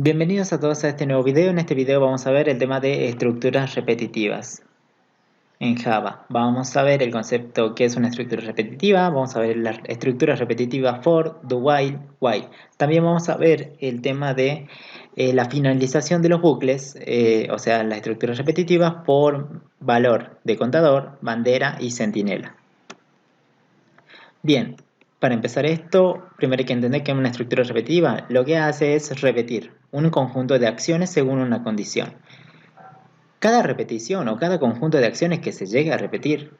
Bienvenidos a todos a este nuevo video. En este video vamos a ver el tema de estructuras repetitivas en Java. Vamos a ver el concepto que es una estructura repetitiva, vamos a ver las estructuras repetitivas for, do while, while. También vamos a ver el tema de la finalización de los bucles, o sea, las estructuras repetitivas por valor de contador, bandera y centinela. Bien, para empezar esto, primero hay que entender que una estructura repetitiva lo que hace es repetir un conjunto de acciones según una condición. Cada repetición o cada conjunto de acciones que se llegue a repetir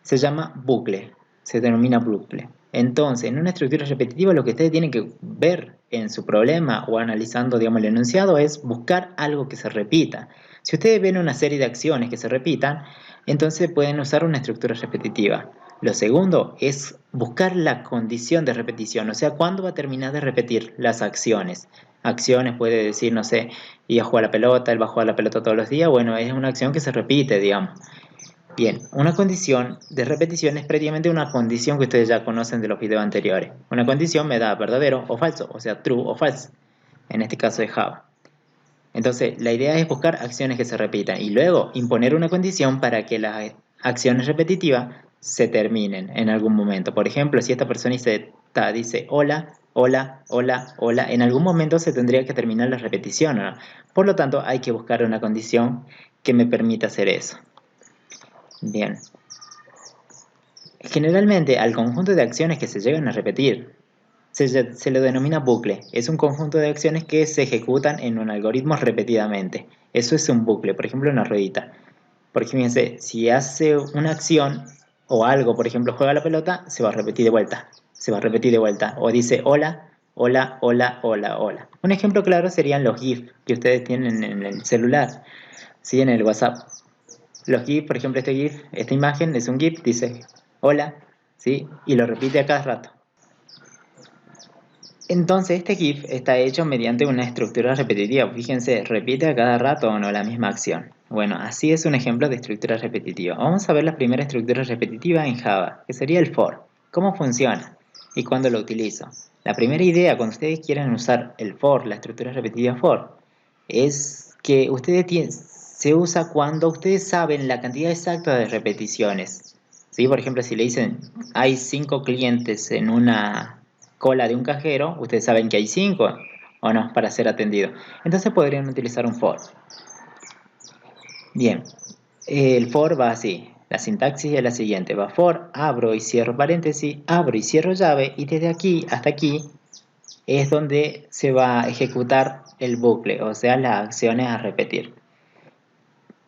se llama bucle, se denomina bucle. Entonces, en una estructura repetitiva lo que ustedes tienen que ver en su problema o analizando, digamos, el enunciado es buscar algo que se repita. Si ustedes ven una serie de acciones que se repitan, entonces pueden usar una estructura repetitiva. Lo segundo es buscar la condición de repetición, o sea, cuándo va a terminar de repetir las acciones. Acciones puede decir, no sé, ir a jugar a la pelota, él va a jugar a la pelota todos los días, bueno, es una acción que se repite, digamos. Bien, una condición de repetición es prácticamente una condición que ustedes ya conocen de los videos anteriores. Una condición me da verdadero o falso, o sea, true o false, en este caso de Java. Entonces, la idea es buscar acciones que se repitan y luego imponer una condición para que las acciones repetitivas se terminen en algún momento. Por ejemplo, si esta persona dice hola, hola, hola, hola, en algún momento se tendría que terminar la repetición, ¿no? Por lo tanto, hay que buscar una condición que me permita hacer eso. Bien. Generalmente, al conjunto de acciones que se llegan a repetir se le denomina bucle. Es un conjunto de acciones que se ejecutan en un algoritmo repetidamente. Eso es un bucle, por ejemplo, una ruedita. Porque fíjense, si hace una acción o algo, por ejemplo, juega la pelota, se va a repetir de vuelta. Se va a repetir de vuelta. O dice hola, hola, hola, hola, hola. Un ejemplo claro serían los GIF que ustedes tienen en el celular, ¿sí? En el WhatsApp. Los GIF, por ejemplo, este GIF, esta imagen es un GIF, dice hola, ¿sí? Y lo repite a cada rato. Entonces este GIF está hecho mediante una estructura repetitiva. Fíjense, repite a cada rato o no la misma acción. Bueno, así es un ejemplo de estructura repetitiva. Vamos a ver la primera estructura repetitiva en Java, que sería el for. ¿Cómo funciona? ¿Y cuándo lo utilizo? La primera idea cuando ustedes quieren usar el for, la estructura repetitiva for, es que se usa cuando ustedes saben la cantidad exacta de repeticiones. ¿Sí? Por ejemplo, si le dicen hay 5 clientes en una cola de un cajero, ustedes saben que hay 5 o no para ser atendido. Entonces podrían utilizar un for. Bien, el for va así. La sintaxis es la siguiente. Va for, abro y cierro paréntesis, abro y cierro llave y desde aquí hasta aquí es donde se va a ejecutar el bucle, o sea, las acciones a repetir.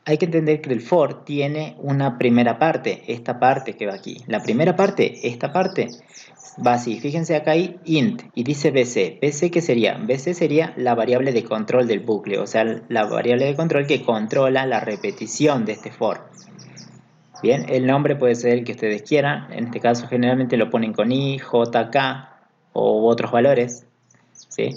Hay que entender que el for tiene una primera parte, esta parte que va aquí. La primera parte, esta parte, va así. Fíjense acá hay int y dice bc. ¿Bc qué sería? Bc sería la variable de control del bucle, o sea, la variable de control que controla la repetición de este for. Bien, el nombre puede ser el que ustedes quieran. En este caso generalmente lo ponen con i, j, k o otros valores, ¿sí?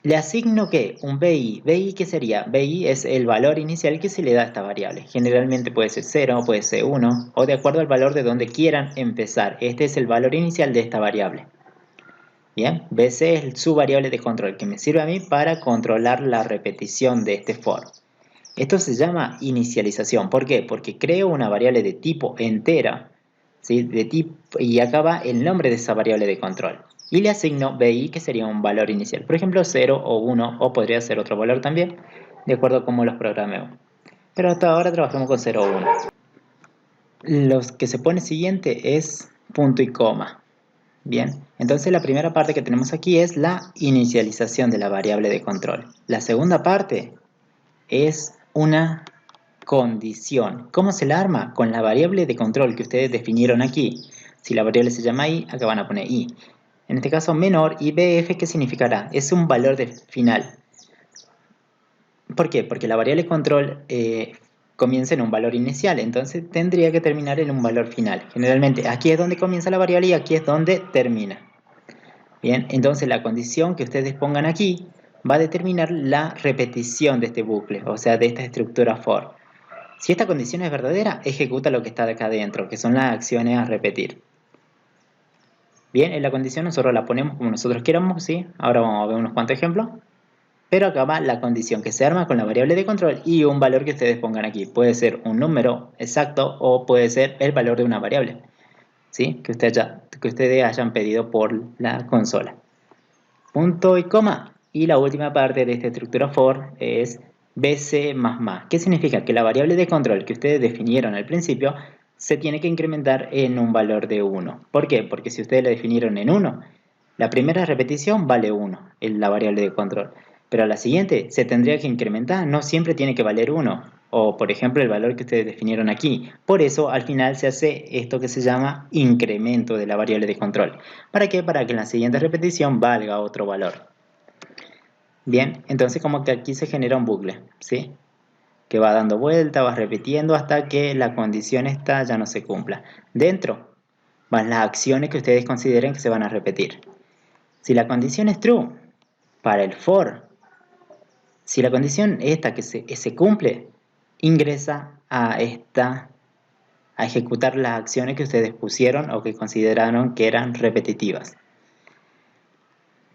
Le asigno ¿qué? Un BI. ¿BI qué sería? BI es el valor inicial que se le da a esta variable. Generalmente puede ser 0, puede ser 1 o de acuerdo al valor de donde quieran empezar. Este es el valor inicial de esta variable. Bien, BC es su variable de control que me sirve a mí para controlar la repetición de este for. Esto se llama inicialización. ¿Por qué? Porque creo una variable de tipo entera, ¿sí? Y acá va el nombre de esa variable de control. Y le asigno BI, que sería un valor inicial. Por ejemplo, 0 o 1, o podría ser otro valor también, de acuerdo a cómo los programemos. Pero hasta ahora trabajamos con 0 o 1. Lo que se pone siguiente es punto y coma. Bien, entonces la primera parte que tenemos aquí es la inicialización de la variable de control. La segunda parte es una condición. ¿Cómo se la arma? Con la variable de control que ustedes definieron aquí. Si la variable se llama i, acá van a poner i. En este caso menor, y bf, ¿qué significará? Es un valor final. ¿Por qué? Porque la variable control comienza en un valor inicial, entonces tendría que terminar en un valor final. Generalmente aquí es donde comienza la variable y aquí es donde termina. Bien, entonces la condición que ustedes pongan aquí va a determinar la repetición de este bucle, o sea, de esta estructura for. Si esta condición es verdadera, ejecuta lo que está de acá adentro, que son las acciones a repetir. Bien, en la condición nosotros la ponemos como nosotros queramos, ¿sí? Ahora vamos a ver unos cuantos ejemplos. Pero acá va la condición que se arma con la variable de control y un valor que ustedes pongan aquí. Puede ser un número exacto o puede ser el valor de una variable, ¿sí? Que ustedes hayan pedido por la consola. Punto y coma. Y la última parte de esta estructura for es bc más. ¿Qué significa? Que la variable de control que ustedes definieron al principio se tiene que incrementar en un valor de 1. ¿Por qué? Porque si ustedes la definieron en 1, la primera repetición vale 1, en la variable de control. Pero la siguiente se tendría que incrementar, no siempre tiene que valer 1. O por ejemplo el valor que ustedes definieron aquí. Por eso al final se hace esto que se llama incremento de la variable de control. ¿Para qué? Para que en la siguiente repetición valga otro valor. Bien, entonces como que aquí se genera un bucle, ¿sí? Que va dando vuelta, va repitiendo hasta que la condición esta ya no se cumpla. Dentro van las acciones que ustedes consideren que se van a repetir. Si la condición es true, para el for, si la condición esta que se cumple, ingresa a ejecutar las acciones que ustedes pusieron o que consideraron que eran repetitivas.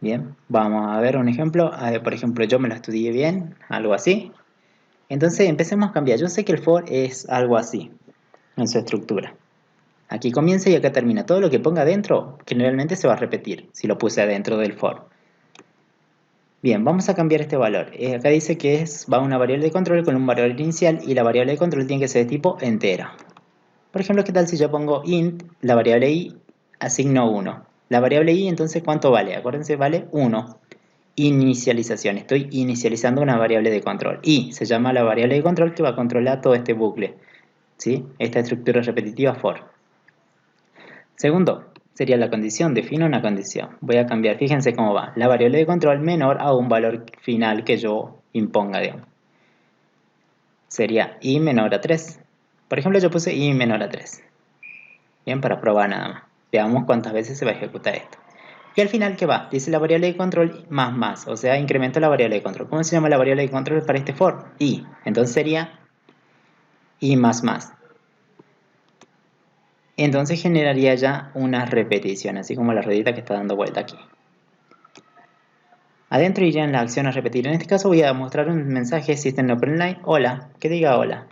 Bien, vamos a ver un ejemplo. Por ejemplo, yo me lo estudié bien, algo así. Entonces empecemos a cambiar. Yo sé que el for es algo así en su estructura. Aquí comienza y acá termina. Todo lo que ponga adentro generalmente se va a repetir si lo puse adentro del for. Bien, vamos a cambiar este valor. Acá dice que va una variable de control con un valor inicial y la variable de control tiene que ser de tipo entero. Por ejemplo, ¿qué tal si yo pongo int, la variable i, asigno 1? La variable i entonces ¿cuánto vale? Acuérdense, vale 1. Inicialización, estoy inicializando una variable de control. Y se llama la variable de control que va a controlar todo este bucle, ¿sí? Esta estructura repetitiva for. Segundo, sería la condición, defino una condición. Voy a cambiar, fíjense cómo va. La variable de control menor a un valor final que yo imponga, digamos. Sería i menor a 3. Por ejemplo, yo puse i menor a 3. Bien, para probar nada más. Veamos cuántas veces se va a ejecutar esto. Y al final, ¿qué va? Dice la variable de control más, o sea, incremento la variable de control. ¿Cómo se llama la variable de control para este for? I. Entonces sería i más. Entonces generaría ya una repetición, así como la ruedita que está dando vuelta aquí. Adentro irían las acciones a repetir. En este caso voy a mostrar un mensaje System Open Line, hola, que diga hola.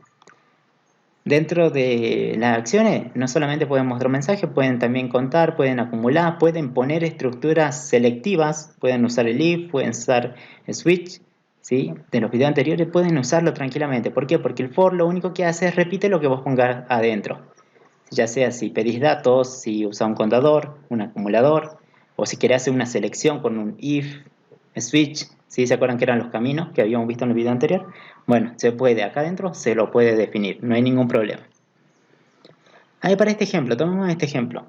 Dentro de las acciones no solamente pueden mostrar mensajes, pueden también contar, pueden acumular, pueden poner estructuras selectivas, pueden usar el if, pueden usar el switch, ¿sí? De los videos anteriores pueden usarlo tranquilamente. ¿Por qué? Porque el for lo único que hace es repite lo que vos pongas adentro. Ya sea si pedís datos, si usa un contador, un acumulador, o si querés hacer una selección con un if, switch, ¿sí? ¿Se acuerdan que eran los caminos que habíamos visto en el video anterior? Bueno, se puede, acá adentro se lo puede definir, no hay ningún problema. Ahí para este ejemplo, tomemos este ejemplo.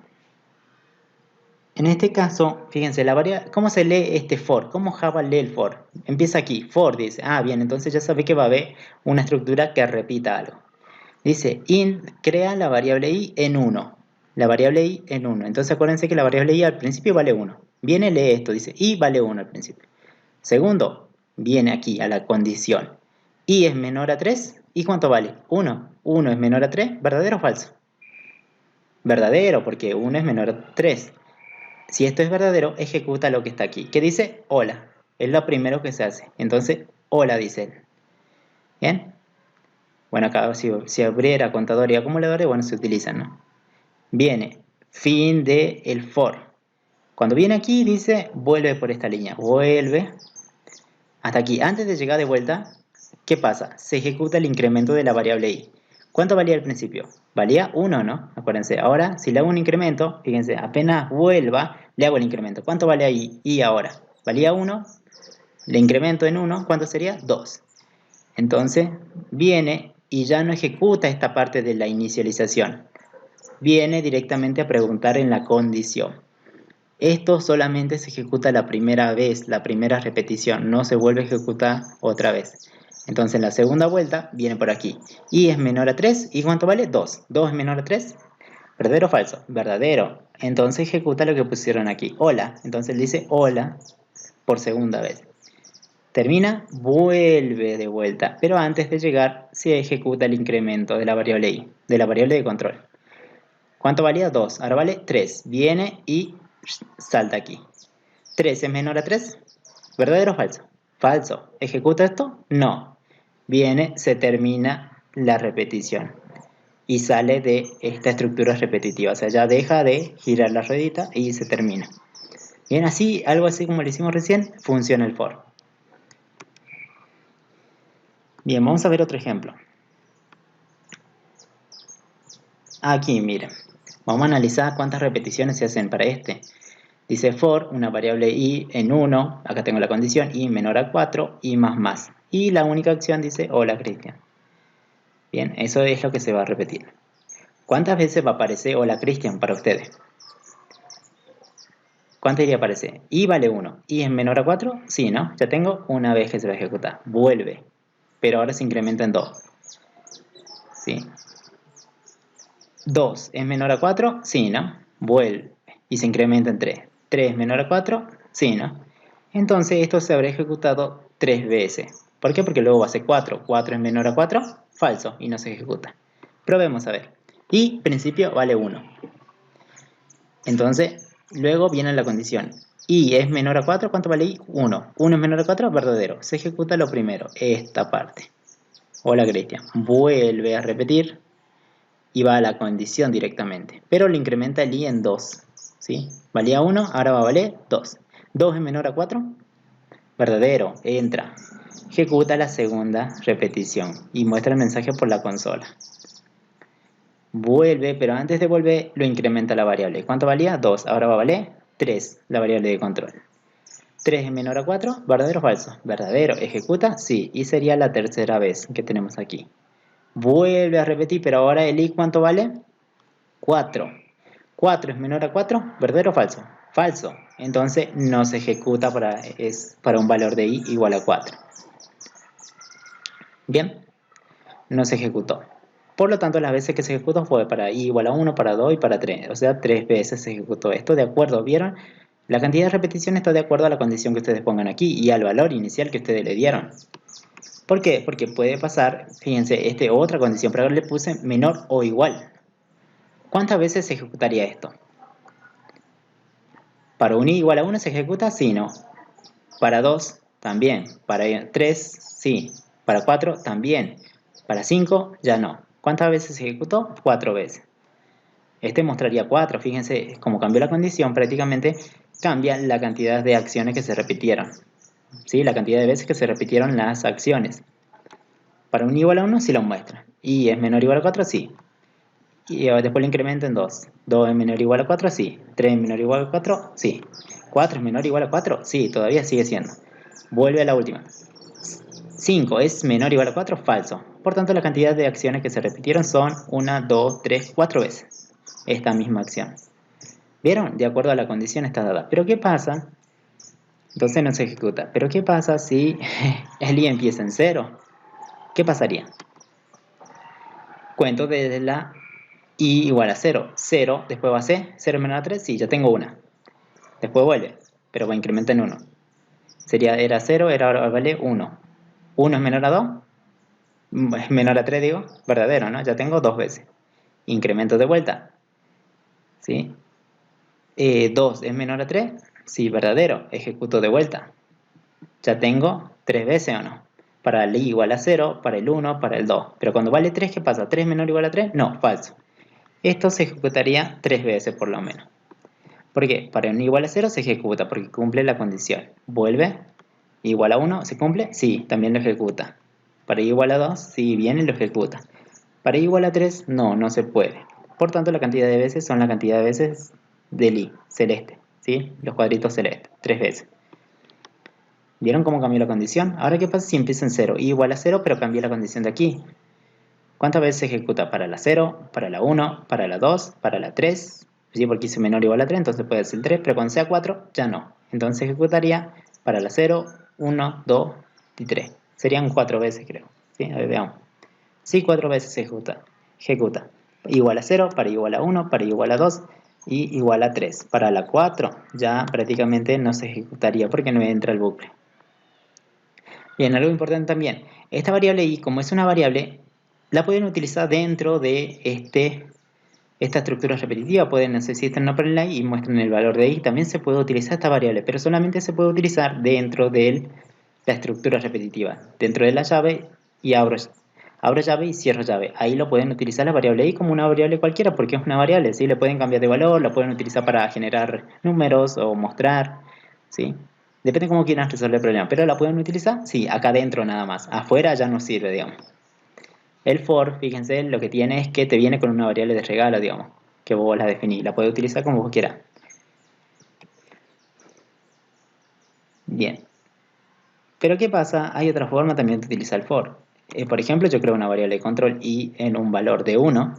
En este caso, fíjense, ¿cómo se lee este for? ¿Cómo Java lee el for? Empieza aquí, for dice, bien, entonces ya sabe que va a haber una estructura que repita algo. Dice, int crea la variable i en 1. La variable i en 1. Entonces acuérdense que la variable i al principio vale 1. Viene, lee esto, dice i vale 1 al principio. Segundo, viene aquí a la condición. I es menor a 3. ¿Y cuánto vale? 1. 1 es menor a 3. ¿Verdadero o falso? Verdadero, porque 1 es menor a 3. Si esto es verdadero, ejecuta lo que está aquí. ¿Qué dice? Hola. Es lo primero que se hace. Entonces, hola dice él. ¿Bien? Bueno, acá si abriera contador y acumuladores, bueno, se utilizan, ¿no? Viene, fin de el for. Cuando viene aquí, dice, vuelve por esta línea. Vuelve hasta aquí. Antes de llegar de vuelta, ¿qué pasa? Se ejecuta el incremento de la variable i. ¿Cuánto valía al principio? Valía 1, ¿no? Acuérdense. Ahora, si le hago un incremento, fíjense, apenas vuelva, le hago el incremento. ¿Cuánto vale ahí? I ahora. Valía 1, le incremento en 1, ¿cuánto sería? 2. Entonces, viene y ya no ejecuta esta parte de la inicialización. Viene directamente a preguntar en la condición. Esto solamente se ejecuta la primera vez, la primera repetición, no se vuelve a ejecutar otra vez. Entonces en la segunda vuelta viene por aquí. I es menor a 3, ¿y cuánto vale? 2. 2 es menor a 3. ¿Verdadero o falso? Verdadero. Entonces ejecuta lo que pusieron aquí. Hola. Entonces dice hola por segunda vez. Termina, vuelve de vuelta. Pero antes de llegar se ejecuta el incremento de la variable i, de la variable de control. ¿Cuánto valía? 2. Ahora vale 3. Viene y salta aquí. 3 es menor a 3. ¿Verdadero o falso? falso. ¿Ejecuta esto? No. Viene, se termina la repetición y sale de esta estructura repetitiva. O sea, ya deja de girar la ruedita y se termina. Bien, así, algo así como lo hicimos recién, funciona el for. Bien, vamos a ver otro ejemplo. Aquí, miren, vamos a analizar cuántas repeticiones se hacen para este. Dice for, una variable i en 1, acá tengo la condición, i menor a 4, i más. Y la única acción dice hola Cristian. Bien, eso es lo que se va a repetir. ¿Cuántas veces va a aparecer hola Cristian para ustedes? ¿Cuántas iría a aparecer? I vale 1. ¿I es menor a 4? Sí, ¿no? Ya tengo una vez que se va a ejecutar. Vuelve. Pero ahora se incrementa en 2. ¿Sí? 2 es menor a 4, sí, ¿no? Vuelve y se incrementa en 3. 3 es menor a 4, sí, ¿no? Entonces esto se habrá ejecutado 3 veces. ¿Por qué? Porque luego va a ser 4. 4 es menor a 4, falso, y no se ejecuta. Probemos a ver. Y principio vale 1. Entonces, luego viene la condición. Y es menor a 4, ¿cuánto vale i? 1. 1 es menor a 4, verdadero. Se ejecuta lo primero, esta parte. Hola Cristian. Vuelve a repetir y va a la condición directamente, pero le incrementa el i en 2, ¿sí? Valía 1, ahora va a valer 2. 2 es menor a 4, verdadero, entra. Ejecuta la segunda repetición y muestra el mensaje por la consola. Vuelve, pero antes de volver lo incrementa la variable. ¿Cuánto valía? 2, ahora va a valer 3, la variable de control. 3 es menor a 4, verdadero o falso. Verdadero, ejecuta, sí, y sería la tercera vez que tenemos aquí. Vuelve a repetir, pero ahora el i ¿cuánto vale? 4. 4 es menor a 4, ¿verdadero o falso? Falso. Entonces no se ejecuta para un valor de i igual a 4. Bien, no se ejecutó. Por lo tanto, las veces que se ejecutó fue para i igual a 1, para 2 y para 3. O sea, 3 veces se ejecutó esto. ¿De acuerdo? ¿Vieron? La cantidad de repeticiones está de acuerdo a la condición que ustedes pongan aquí y al valor inicial que ustedes le dieron. ¿Por qué? Porque puede pasar, fíjense, otra condición, pero ahora le puse menor o igual. ¿Cuántas veces se ejecutaría esto? Para un i igual a 1 se ejecuta, sí, no. Para 2, también. Para 3, sí. Para 4, también. Para 5, ya no. ¿Cuántas veces se ejecutó? 4 veces. Este mostraría 4. Fíjense, como cambió la condición, prácticamente cambia la cantidad de acciones que se repitieron. ¿Sí? La cantidad de veces que se repitieron las acciones. Para un i igual a 1, sí lo muestra. Y es menor o igual a 4, sí. Y después lo incremento en 2. 2 es menor o igual a 4, sí. 3 es menor o igual a 4, sí. 4 es menor o igual a 4, sí, todavía sigue siendo. Vuelve a la última. 5 es menor o igual a 4, falso. Por tanto, la cantidad de acciones que se repitieron son 1, 2, 3, 4 veces esta misma acción. ¿Vieron? De acuerdo a la condición está dada. ¿Pero qué pasa? Entonces no se ejecuta. ¿Pero qué pasa si el i empieza en 0? ¿Qué pasaría? Cuento desde la i igual a 0. 0, después va a ser 0 menor a 3, sí, ya tengo una. Después vuelve, pero va a incrementar en 1. Era 0, ahora vale 1. 1 es menor a 2, es menor a 3 digo, verdadero, ¿no? Ya tengo 2 veces. Incremento de vuelta, ¿sí? 2 es menor a 3, sí, verdadero, ejecuto de vuelta. Ya tengo 3 veces o no. Para el i igual a 0, para el 1, para el 2. Pero cuando vale 3, ¿qué pasa? ¿3 menor o igual a 3? No, falso. Esto se ejecutaría 3 veces por lo menos. ¿Por qué? Para un igual a 0 se ejecuta porque cumple la condición. Vuelve, igual a 1, ¿se cumple? Sí, también lo ejecuta. Para i igual a 2, sí, viene y lo ejecuta. Para i igual a 3, no, no se puede. Por tanto, la cantidad de veces son la cantidad de veces del i, celeste, ¿sí? Los cuadritos celestes, 3 veces. ¿Vieron cómo cambió la condición? Ahora, ¿qué pasa si empieza en 0? I igual a 0, pero cambia la condición de aquí. ¿Cuántas veces se ejecuta? Para la 0, para la 1, para la 2, para la 3. Sí, porque hice menor o igual a 3, entonces puede ser 3, pero cuando sea 4, ya no. Entonces ejecutaría para la 0, 1, 2 y 3. Serían 4 veces, creo. ¿Sí? A ver, veamos. Sí, 4 veces se ejecuta. Igual a 0, para igual a 1, para igual a 2 y igual a 3. Para la 4 ya prácticamente no se ejecutaría porque no entra el bucle. Bien, algo importante también. Esta variable i, como es una variable, la pueden utilizar dentro de esta estructura repetitiva. Pueden necesitar una para i y muestran el valor de i. También se puede utilizar esta variable, pero solamente se puede utilizar dentro del la estructura repetitiva dentro de la llave y abro llave y cierro llave. Ahí lo pueden utilizar la variable i como una variable cualquiera porque es una variable, ¿sí? Le pueden cambiar de valor, la pueden utilizar para generar números o mostrar, ¿sí? Depende de cómo quieran resolver el problema, pero la pueden utilizar, sí, acá adentro nada más. Afuera ya no sirve, digamos. El for, fíjense, lo que tiene es que te viene con una variable de regalo, digamos, que vos la definís. La puedes utilizar como vos quieras. Bien. Pero ¿qué pasa? Hay otra forma también de utilizar el for. Por ejemplo, yo creo una variable de control i en un valor de 1.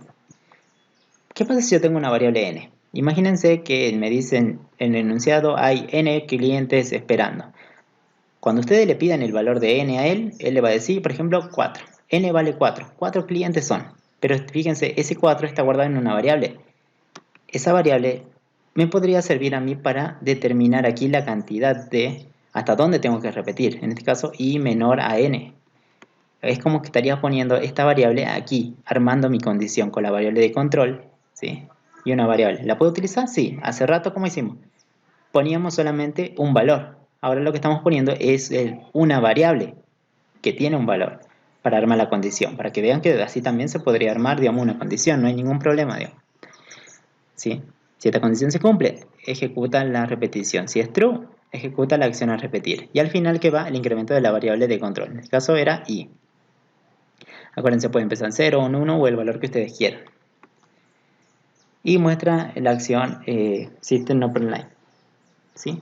¿Qué pasa si yo tengo una variable n? Imagínense que me dicen en el enunciado hay n clientes esperando. Cuando ustedes le pidan el valor de n a él le va a decir, por ejemplo, 4. N vale 4. 4 clientes son. Pero fíjense, ese 4 está guardado en una variable. Esa variable me podría servir a mí para determinar aquí la cantidad de hasta dónde tengo que repetir. En este caso, i menor a n. Es como que estaría poniendo esta variable aquí, armando mi condición con la variable de control, ¿sí? Y una variable. ¿La puedo utilizar? Sí. Hace rato, ¿cómo hicimos? Poníamos solamente un valor. Ahora lo que estamos poniendo es una variable que tiene un valor para armar la condición. Para que vean que así también se podría armar, digamos, una condición. No hay ningún problema, digamos. ¿Sí? Si esta condición se cumple, ejecuta la repetición. Si es true, ejecuta la acción a repetir. Y al final, ¿qué va? El incremento de la variable de control. En este caso era i. Acuérdense, puede empezar en 0, un 1 o el valor que ustedes quieran. Y muestra la acción System Open Line. ¿Sí?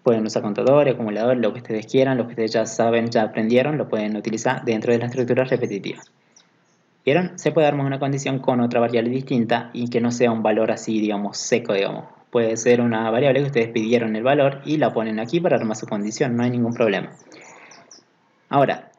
Pueden usar contadores, acumuladores, lo que ustedes quieran, lo que ustedes ya saben, ya aprendieron, lo pueden utilizar dentro de la estructura repetitiva. ¿Vieron? Se puede armar una condición con otra variable distinta y que no sea un valor así, digamos, seco, digamos. Puede ser una variable que ustedes pidieron el valor y la ponen aquí para armar su condición, no hay ningún problema. Ahora,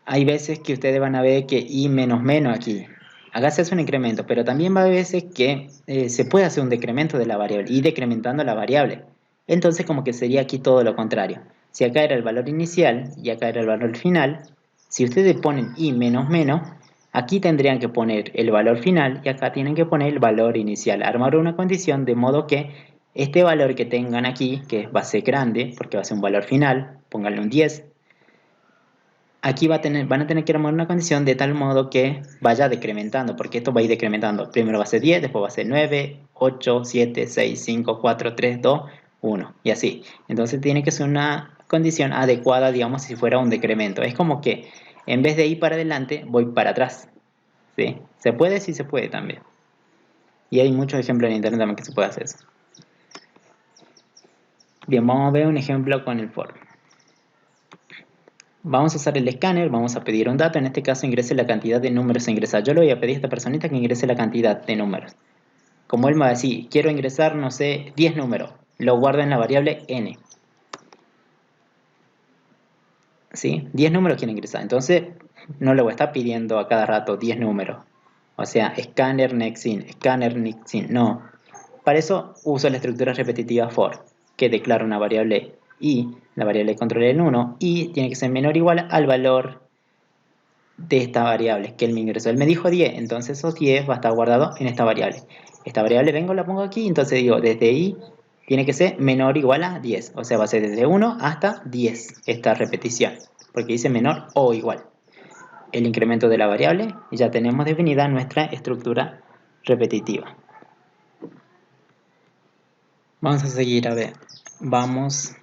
hay veces que ustedes van a ver que i menos menos aquí. Acá se hace un incremento, pero también va a haber veces que se puede hacer un decremento de la variable y decrementando la variable. Entonces como que sería aquí todo lo contrario. Si acá era el valor inicial y acá era el valor final, si ustedes ponen i menos menos, aquí tendrían que poner el valor final y acá tienen que poner el valor inicial. Armar una condición de modo que este valor que tengan aquí, que va a ser grande, porque va a ser un valor final, pónganle un 10, aquí van a tener que armar una condición de tal modo que vaya decrementando, porque esto va a ir decrementando. Primero va a ser 10, después va a ser 9, 8, 7, 6, 5, 4, 3, 2, 1 y así. Entonces tiene que ser una condición adecuada, digamos, si fuera un decremento. Es como que en vez de ir para adelante, voy para atrás. ¿Sí? ¿Se puede? Sí se puede también. Y hay muchos ejemplos en internet también que se puede hacer eso. Bien, vamos a ver un ejemplo con el for. Vamos a usar el escáner, vamos a pedir un dato, en este caso ingrese la cantidad de números a ingresar. Yo le voy a pedir a esta personita que ingrese la cantidad de números. Como él me va a decir, quiero ingresar, no sé, 10 números, lo guardo en la variable n. ¿Sí? 10 números quiere ingresar, entonces no le voy a estar pidiendo a cada rato 10 números. O sea, escáner, next in, no. Para eso uso la estructura repetitiva for, que declara una variable i, la variable de control en 1, y tiene que ser menor o igual al valor de esta variable que él me ingresó. Él me dijo 10, entonces esos 10 va a estar guardado en esta variable. Esta variable vengo, la pongo aquí, entonces digo, desde i tiene que ser menor o igual a 10. O sea, va a ser desde 1 hasta 10 esta repetición, porque dice menor o igual. El incremento de la variable y ya tenemos definida nuestra estructura repetitiva. Vamos a seguir, a ver, vamos.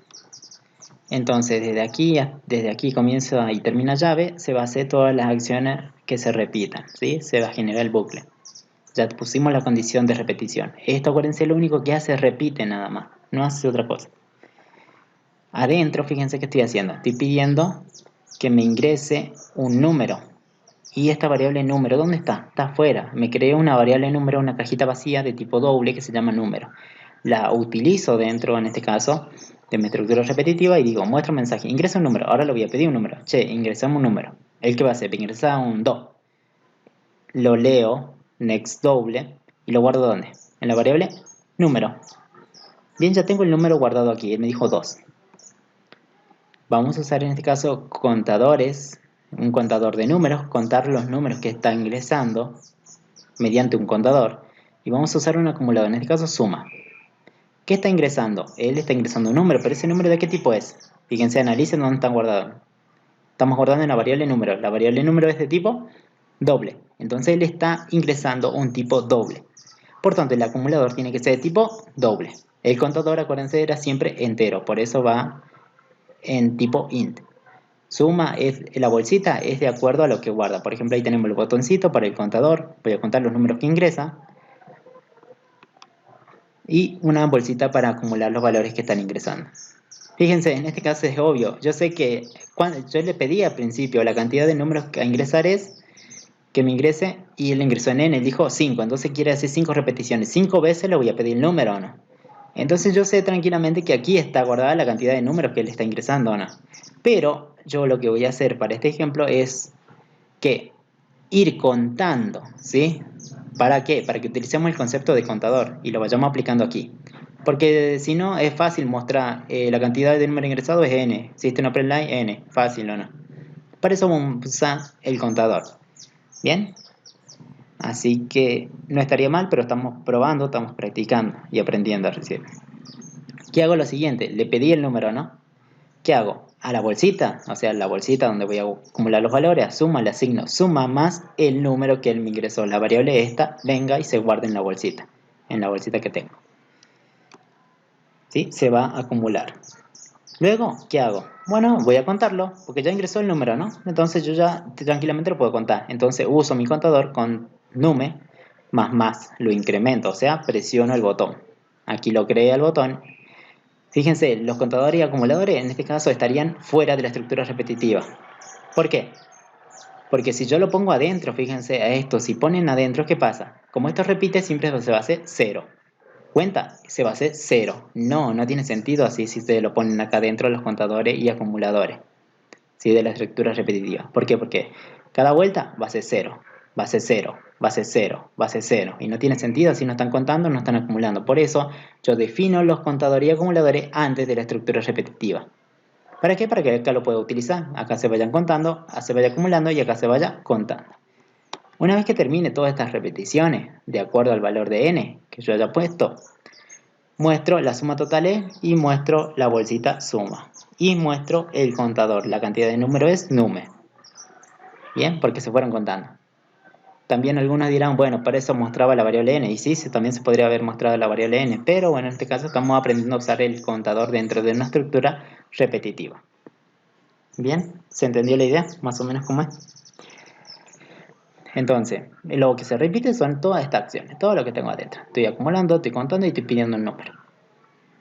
Entonces, desde aquí comienza y termina llave, se va a hacer todas las acciones que se repitan, ¿sí? Se va a generar el bucle. Ya pusimos la condición de repetición. Esto, acuérdense, lo único que hace es repite nada más, no hace otra cosa. Adentro, fíjense qué estoy haciendo. Estoy pidiendo que me ingrese un número. Y esta variable número, ¿dónde está? Está afuera. Me creé una variable número, una cajita vacía de tipo doble que se llama número. La utilizo dentro, en este caso, de mi estructura repetitiva y digo, muestra un mensaje, ingresa un número. Ahora le voy a pedir un número. Che, ingresamos un número. ¿El qué va a hacer? Ingresa un 2. Lo leo, next doble, y lo guardo ¿dónde? En la variable número. Bien, ya tengo el número guardado aquí. Él me dijo 2. Vamos a usar en este caso contadores, un contador de números, contar los números que está ingresando mediante un contador. Y vamos a usar un acumulador, en este caso suma. ¿Qué está ingresando? Él está ingresando un número, pero ese número ¿de qué tipo es? Fíjense, analicen dónde están guardados. Estamos guardando en la variable número. La variable número es de tipo doble. Entonces él está ingresando un tipo doble. Por tanto, el acumulador tiene que ser de tipo doble. El contador, acuérdense, era siempre entero. Por eso va en tipo int. Suma es la bolsita, es de acuerdo a lo que guarda. Por ejemplo, ahí tenemos el botoncito para el contador. Voy a contar los números que ingresa. Y una bolsita para acumular los valores que están ingresando. Fíjense, en este caso es obvio. Yo sé que cuando yo le pedí al principio la cantidad de números que a ingresar es que me ingrese y él ingresó en n, él dijo 5, entonces quiere hacer 5 repeticiones. 5 veces le voy a pedir el número o no. Entonces yo sé tranquilamente que aquí está guardada la cantidad de números que él está ingresando o no. Pero yo lo que voy a hacer para este ejemplo es que ir contando, ¿sí? ¿Para qué? Para que utilicemos el concepto de contador y lo vayamos aplicando aquí. Porque si no, es fácil mostrar la cantidad de número ingresado es n. Si esto no line, n. Fácil o no. Para eso vamos a usar el contador. ¿Bien? Así que no estaría mal, pero estamos probando, estamos practicando y aprendiendo recién. ¿Qué hago? Lo siguiente, le pedí el número, ¿no? ¿Qué hago? A la bolsita, o sea, la bolsita donde voy a acumular los valores, a suma le asigno suma más el número que él me ingresó. La variable esta venga y se guarde en la bolsita que tengo. ¿Sí? Se va a acumular. Luego, ¿qué hago? Bueno, voy a contarlo, porque ya ingresó el número, ¿no? Entonces yo ya tranquilamente lo puedo contar. Entonces uso mi contador con nume más, lo incremento, o sea, presiono el botón. Aquí lo creé el botón. Fíjense, los contadores y acumuladores en este caso estarían fuera de la estructura repetitiva. ¿Por qué? Porque si yo lo pongo adentro, fíjense a esto, si ponen adentro, ¿qué pasa? Como esto repite, siempre se va a hacer 0. ¿Cuenta? Se va a hacer 0. No, no tiene sentido así si se lo ponen acá adentro los contadores y acumuladores, ¿sí? De la estructura repetitiva. ¿Por qué? Porque cada vuelta va a ser 0, va a ser 0, va a ser 0, va a ser 0. Y no tiene sentido si no están contando, no están acumulando. Por eso yo defino los contadores y acumuladores antes de la estructura repetitiva. ¿Para qué? Para que acá lo pueda utilizar. Acá se vayan contando, acá se vaya acumulando y acá se vaya contando. Una vez que termine todas estas repeticiones, de acuerdo al valor de n que yo haya puesto, muestro la suma total y muestro la bolsita suma. Y muestro el contador. La cantidad de número es nume. Bien, porque se fueron contando. También algunos dirán, bueno, para eso mostraba la variable n. Y sí, también se podría haber mostrado la variable n. Pero bueno, en este caso estamos aprendiendo a usar el contador dentro de una estructura repetitiva. Bien, ¿se entendió la idea? Más o menos cómo es. Entonces, lo que se repite son todas estas acciones, todo lo que tengo adentro. Estoy acumulando, estoy contando y estoy pidiendo un número.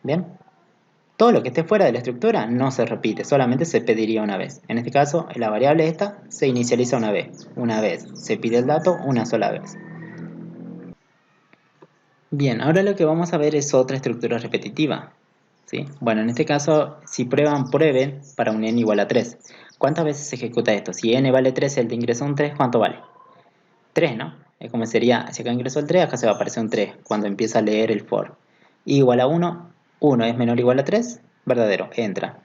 Bien. Todo lo que esté fuera de la estructura no se repite, solamente se pediría una vez. En este caso, la variable esta se inicializa una vez. Una vez se pide el dato una sola vez. Bien, ahora lo que vamos a ver es otra estructura repetitiva. ¿Sí? Bueno, en este caso, si prueban, prueben para un n igual a 3. ¿Cuántas veces se ejecuta esto? Si n vale 3 y el de ingreso un 3, ¿cuánto vale? 3, ¿no? Es como sería, si acá ingresó el 3, acá se va a aparecer un 3 cuando empieza a leer el for. Y igual a 1, 1 es menor o igual a 3, verdadero, entra.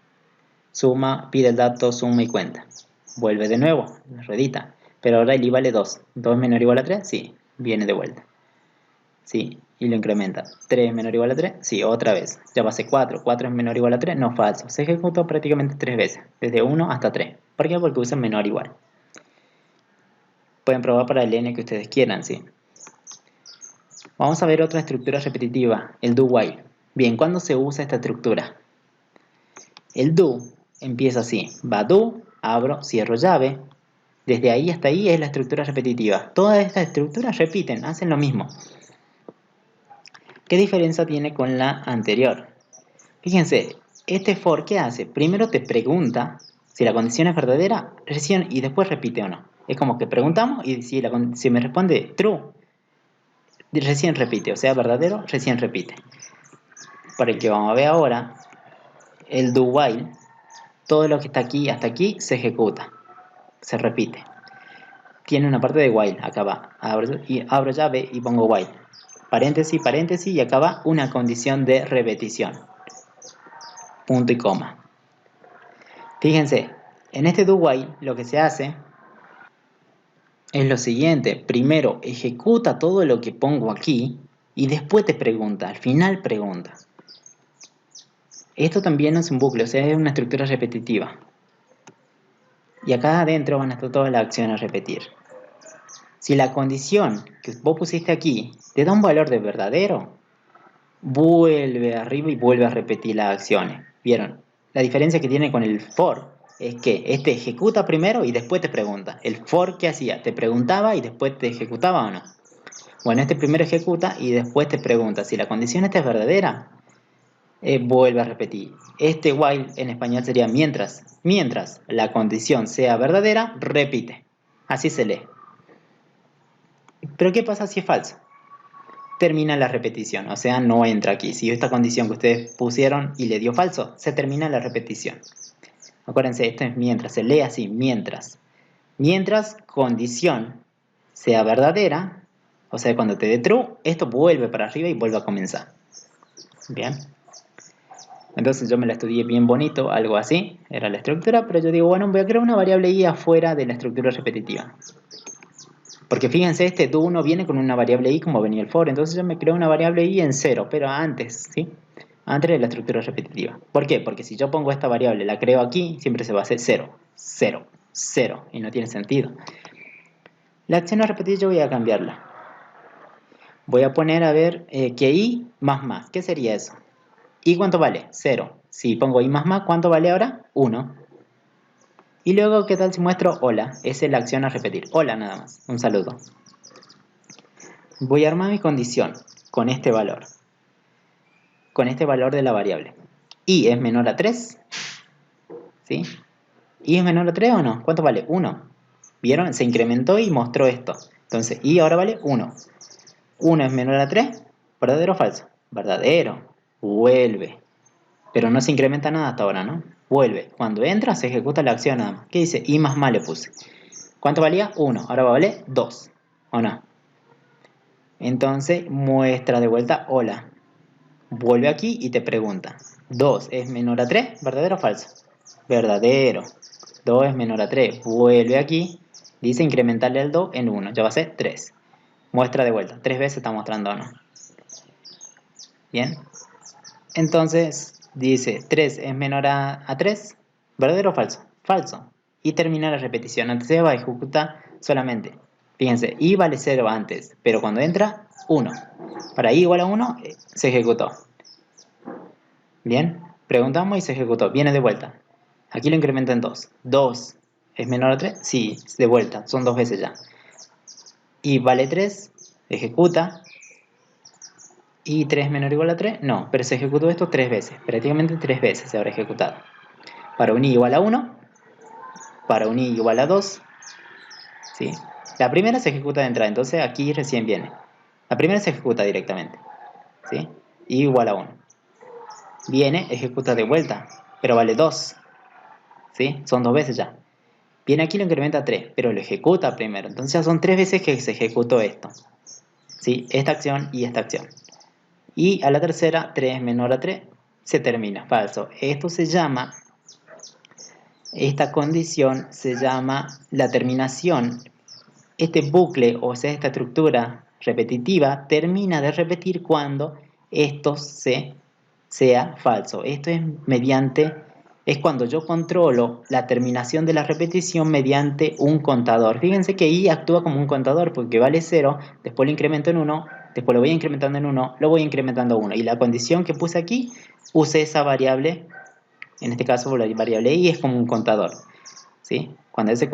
Suma, pide el dato, suma y cuenta. Vuelve de nuevo, ruedita. Pero ahora el i vale 2. 2 menor o igual a 3, sí, viene de vuelta. Sí, y lo incrementa. 3 menor o igual a 3, sí, otra vez. Ya va a ser 4. 4 es menor o igual a 3, no, falso. Se ejecutó prácticamente 3 veces, desde 1 hasta 3. ¿Por qué? Porque usan menor igual. Pueden probar para el n que ustedes quieran, sí. Vamos a ver otra estructura repetitiva, el do while. Bien, ¿cuándo se usa esta estructura? El do empieza así, va do, abro, cierro llave. Desde ahí hasta ahí es la estructura repetitiva. Todas estas estructuras repiten, hacen lo mismo. ¿Qué diferencia tiene con la anterior? Fíjense, este for, ¿qué hace? Primero te pregunta si la condición es verdadera recién y después repite o no. Es como que preguntamos y si me responde true, recién repite, o sea, verdadero, recién repite. Para el que vamos a ver ahora, el do while, todo lo que está aquí hasta aquí se ejecuta, se repite. Tiene una parte de while, acá va, abro llave y pongo while. Paréntesis, paréntesis y acá va una condición de repetición. Punto y coma. Fíjense, en este do while lo que se hace es lo siguiente. Primero ejecuta todo lo que pongo aquí y después te pregunta, al final pregunta. Esto también es un bucle, o sea, es una estructura repetitiva. Y acá adentro van a estar todas las acciones a repetir. Si la condición que vos pusiste aquí te da un valor de verdadero, vuelve arriba y vuelve a repetir las acciones. ¿Vieron? La diferencia que tiene con el for es que este ejecuta primero y después te pregunta. El for, ¿qué hacía? Te preguntaba y después te ejecutaba o no. Bueno, este primero ejecuta y después te pregunta. Si la condición esta es verdadera, vuelve a repetir. Este while en español sería mientras. Mientras la condición sea verdadera, repite. Así se lee. Pero ¿qué pasa si es falso? Termina la repetición, o sea, no entra aquí. Si esta condición que ustedes pusieron y le dio falso, se termina la repetición. Acuérdense, esto es mientras, se lee así, mientras. Mientras condición sea verdadera, o sea, cuando te dé true, esto vuelve para arriba y vuelve a comenzar. Bien. Entonces yo me la estudié bien bonito, algo así, era la estructura, pero yo digo, bueno, voy a crear una variable i afuera de la estructura repetitiva. Porque fíjense, este do1 viene con una variable i como venía el for, entonces yo me creo una variable i en 0, pero antes, ¿sí? Antes de la estructura repetitiva. ¿Por qué? Porque si yo pongo esta variable, la creo aquí, siempre se va a hacer 0, 0, 0, y no tiene sentido. La acción a repetir yo voy a cambiarla. Voy a poner, a ver, que i más, ¿qué sería eso? ¿Y cuánto vale? 0. Si pongo i más, ¿cuánto vale ahora? 1. Y luego, ¿qué tal si muestro hola? Esa es la acción a repetir. Hola nada más. Un saludo. Voy a armar mi condición con este valor. Con este valor de la variable. I es menor a 3. ¿Sí? ¿I es menor a 3 o no? ¿Cuánto vale? 1. ¿Vieron? Se incrementó y mostró esto. Entonces, I ahora vale 1. 1 es menor a 3. ¿Verdadero o falso? Verdadero. Vuelve. Pero no se incrementa nada hasta ahora, ¿no? Vuelve. Cuando entra, se ejecuta la acción nada más. ¿Qué dice? I más le puse. ¿Cuánto valía? 1. Ahora va a valer 2. ¿O no? Entonces, muestra de vuelta hola. Vuelve aquí y te pregunta. 2 es menor a 3. ¿Verdadero o falso? Verdadero. 2 es menor a 3. Vuelve aquí. Dice incrementarle el 2 en 1. Ya va a ser 3. Muestra de vuelta. 3 veces está mostrando, ¿no? Bien. Entonces, dice 3 es menor a 3. ¿Verdadero o falso? Falso. Y termina la repetición. Entonces va a ejecutar solamente. Fíjense, i vale 0 antes, pero cuando entra, 1. Para i igual a 1, se ejecutó. Bien, preguntamos y se ejecutó. Viene de vuelta. Aquí lo incremento en 2. 2 es menor a 3. Sí, de vuelta. Son 2 veces ya. I vale 3. Ejecuta. ¿Y 3 menor o igual a 3? No, pero se ejecutó esto 3 veces. Prácticamente 3 veces se habrá ejecutado. Para un i igual a 1. Para un i igual a 2. ¿Sí? La primera se ejecuta de entrada. Entonces aquí recién viene. La primera se ejecuta directamente. ¿Sí? I igual a 1. Viene, ejecuta de vuelta. Pero vale 2. ¿Sí? Son 2 veces ya. Viene aquí y lo incrementa a 3, pero lo ejecuta primero. Entonces ya son 3 veces que se ejecutó esto. ¿Sí? Esta acción y esta acción. Y a la tercera, 3 menor a 3, se termina. Falso. Esto se llama, esta condición se llama la terminación. Este bucle, o sea, esta estructura repetitiva, termina de repetir cuando esto sea falso. Esto es mediante... Es cuando yo controlo la terminación de la repetición mediante un contador. Fíjense que i actúa como un contador porque vale 0, después lo incremento en 1, después lo voy incrementando en 1, lo voy incrementando a 1. Y la condición que puse aquí, usé esa variable, en este caso la variable i es como un contador. ¿Sí? Cuando ese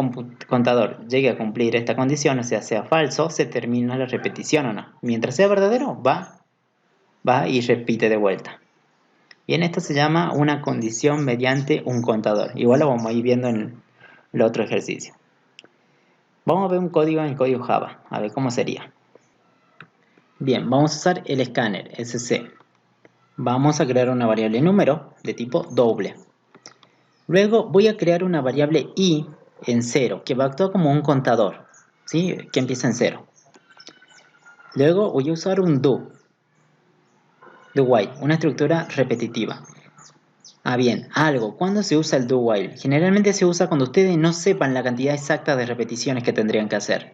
contador llegue a cumplir esta condición, o sea falso, se termina la repetición o no. Mientras sea verdadero, va y repite de vuelta. Bien, esto se llama una condición mediante un contador. Igual lo vamos a ir viendo en el otro ejercicio. Vamos a ver un código en código Java, a ver cómo sería. Bien, vamos a usar el escáner, SC. Vamos a crear una variable número de tipo doble. Luego voy a crear una variable i en 0, que va a actuar como un contador, ¿sí? Que empieza en 0. Luego voy a usar un do while, una estructura repetitiva. Bien, algo. ¿Cuándo se usa el do while? Generalmente se usa cuando ustedes no sepan la cantidad exacta de repeticiones que tendrían que hacer.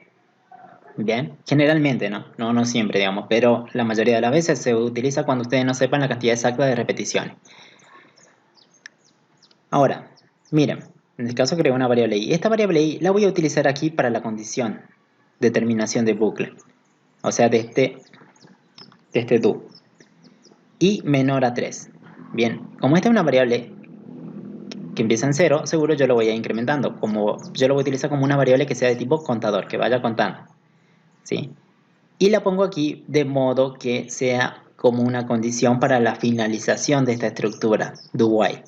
Bien, generalmente no siempre, digamos, pero la mayoría de las veces se utiliza cuando ustedes no sepan la cantidad exacta de repeticiones. Ahora, miren, en este caso creo una variable i. Esta variable i la voy a utilizar aquí para la condición de terminación de bucle. O sea, de este do. I menor a 3. Bien, como esta es una variable que empieza en 0, seguro yo lo voy a ir incrementando. Como yo lo voy a utilizar como una variable que sea de tipo contador, que vaya contando. ¿Sí? Y la pongo aquí de modo que sea como una condición para la finalización de esta estructura, do while.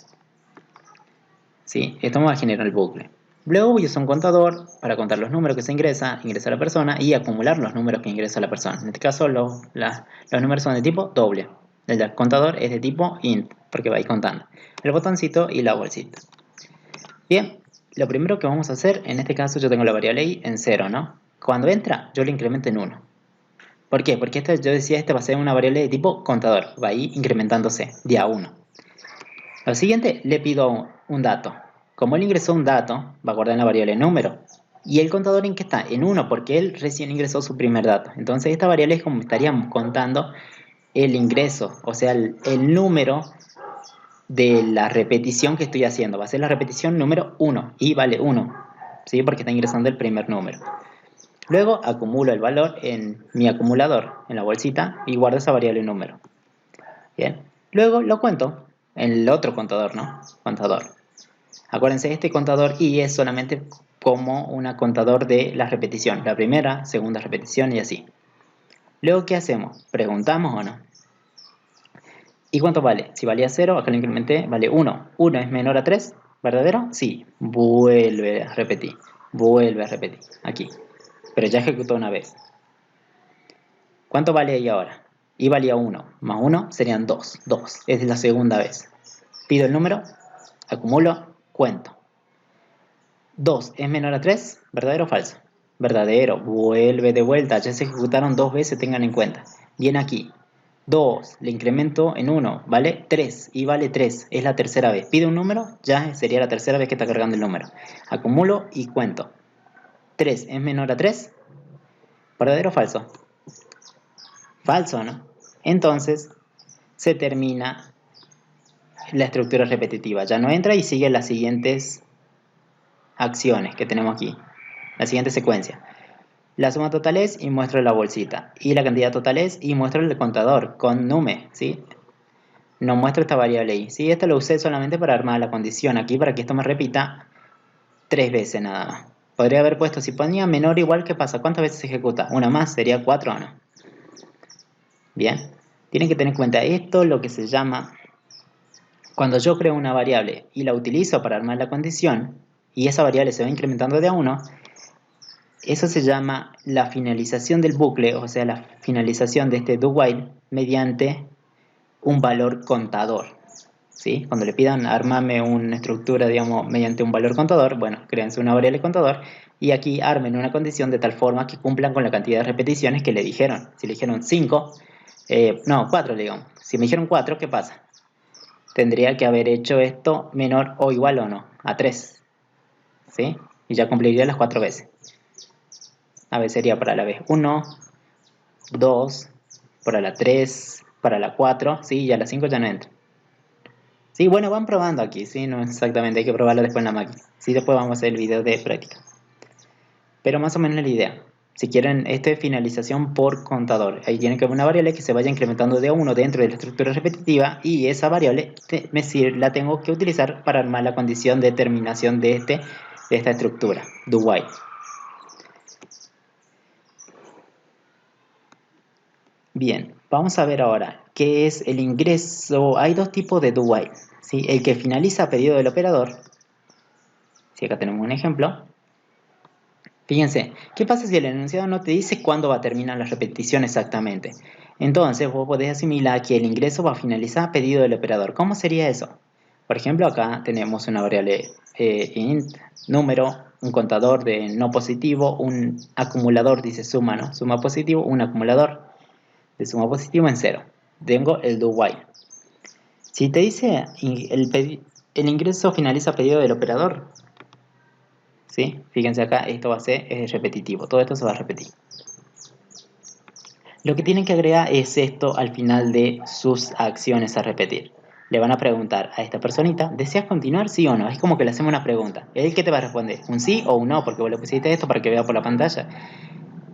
¿Sí? Esto me va a generar el bucle. Luego voy a usar un contador para contar los números que se ingresa la persona y acumular los números que ingresa la persona. En este caso los números son de tipo doble. El contador es de tipo int, porque va a ir contando. El botoncito y la bolsita. Bien, lo primero que vamos a hacer, en este caso yo tengo la variable i en 0, ¿no? Cuando entra, yo lo incremento en 1. ¿Por qué? Porque yo decía, esta va a ser una variable de tipo contador, va a ir incrementándose de a 1. Lo siguiente, le pido un dato. Como él ingresó un dato, va a guardar en la variable número. ¿Y el contador en qué está? En 1, porque él recién ingresó su primer dato. Entonces esta variable es como estaríamos contando el ingreso, o sea, el número de la repetición que estoy haciendo. Va a ser la repetición número 1 y vale 1, ¿sí? Porque está ingresando el primer número. Luego acumulo el valor en mi acumulador, en la bolsita, y guardo esa variable número. Bien. Luego lo cuento en el otro contador, ¿no? Contador. Acuérdense, este contador i es solamente como un contador de la repetición. La primera, segunda repetición y así. Luego, ¿qué hacemos? ¿Preguntamos o no? ¿Y cuánto vale? Si valía 0, acá lo incrementé, vale 1. 1 es menor a 3, ¿verdadero? Sí. Vuelve a repetir. Vuelve a repetir. Aquí. Pero ya ejecutó una vez. ¿Cuánto vale ahí ahora? Y valía 1. Más 1 serían 2. 2. Es la segunda vez. Pido el número, acumulo, cuento. 2 es menor a 3, ¿verdadero o falso? Verdadero. Vuelve de vuelta. Ya se ejecutaron 2 veces, tengan en cuenta. Bien aquí. 2, le incremento en 1, ¿vale? 3, y vale 3, es la tercera vez. Pido un número, ya sería la tercera vez que está cargando el número. Acumulo y cuento. 3 es menor a 3, ¿verdadero o falso? Falso, ¿no? Entonces, se termina la estructura repetitiva. Ya no entra y sigue las siguientes acciones que tenemos aquí. La siguiente secuencia. La suma total es y muestro la bolsita. Y la cantidad total es y muestro el contador con nume, ¿sí? No muestro esta variable i. ¿Sí? Esto lo usé solamente para armar la condición aquí para que esto me repita 3 veces nada más. Podría haber puesto, si ponía menor o igual, ¿qué pasa? ¿Cuántas veces se ejecuta? ¿Una más? ¿Sería 4 o no? Bien. Tienen que tener en cuenta esto, lo que se llama, cuando yo creo una variable y la utilizo para armar la condición, y esa variable se va incrementando de a 1, eso se llama la finalización del bucle, o sea, la finalización de este do while mediante un valor contador. ¿Sí? Cuando le pidan armarme una estructura, digamos, mediante un valor contador, bueno, créanse una variable contador y aquí armen una condición de tal forma que cumplan con la cantidad de repeticiones que le dijeron. Si le dijeron 5, no, 4, digamos. Si me dijeron 4, ¿qué pasa? Tendría que haber hecho esto menor o igual o no, a 3. ¿Sí? Y ya cumpliría las 4 veces. A ver, sería para la vez 1, 2, para la 3, para la 4, ¿sí? Y a la 5 ya no entra. Sí, bueno, van probando aquí, sí, no exactamente, hay que probarlo después en la máquina. Sí, después vamos a hacer el video de práctica. Pero más o menos la idea. Si quieren, esto es finalización por contador. Ahí tienen que haber una variable que se vaya incrementando de a 1 dentro de la estructura repetitiva y esa variable la tengo que utilizar para armar la condición de terminación de esta estructura, do while. Bien, vamos a ver ahora qué es el ingreso. Hay dos tipos de do while, ¿sí? El que finaliza a pedido del operador. Si acá tenemos un ejemplo. Fíjense, ¿qué pasa si el enunciado no te dice cuándo va a terminar la repetición exactamente? Entonces vos podés asimilar que el ingreso va a finalizar a pedido del operador. ¿Cómo sería eso? Por ejemplo, acá tenemos una variable int, número, un contador de no positivo, un acumulador, dice suma, ¿no? Suma positivo, un acumulador de suma positivo en 0. Tengo el do while. Si te dice el ingreso finaliza a pedido del operador, ¿sí? Fíjense acá, esto va a ser repetitivo, todo esto se va a repetir. Lo que tienen que agregar es esto al final de sus acciones a repetir. le van a preguntar a esta personita, ¿deseas continuar sí o no? Es como que le hacemos una pregunta. ¿Él qué te va a responder? ¿Un sí o un no? Porque vos le pusiste esto para que vea por la pantalla.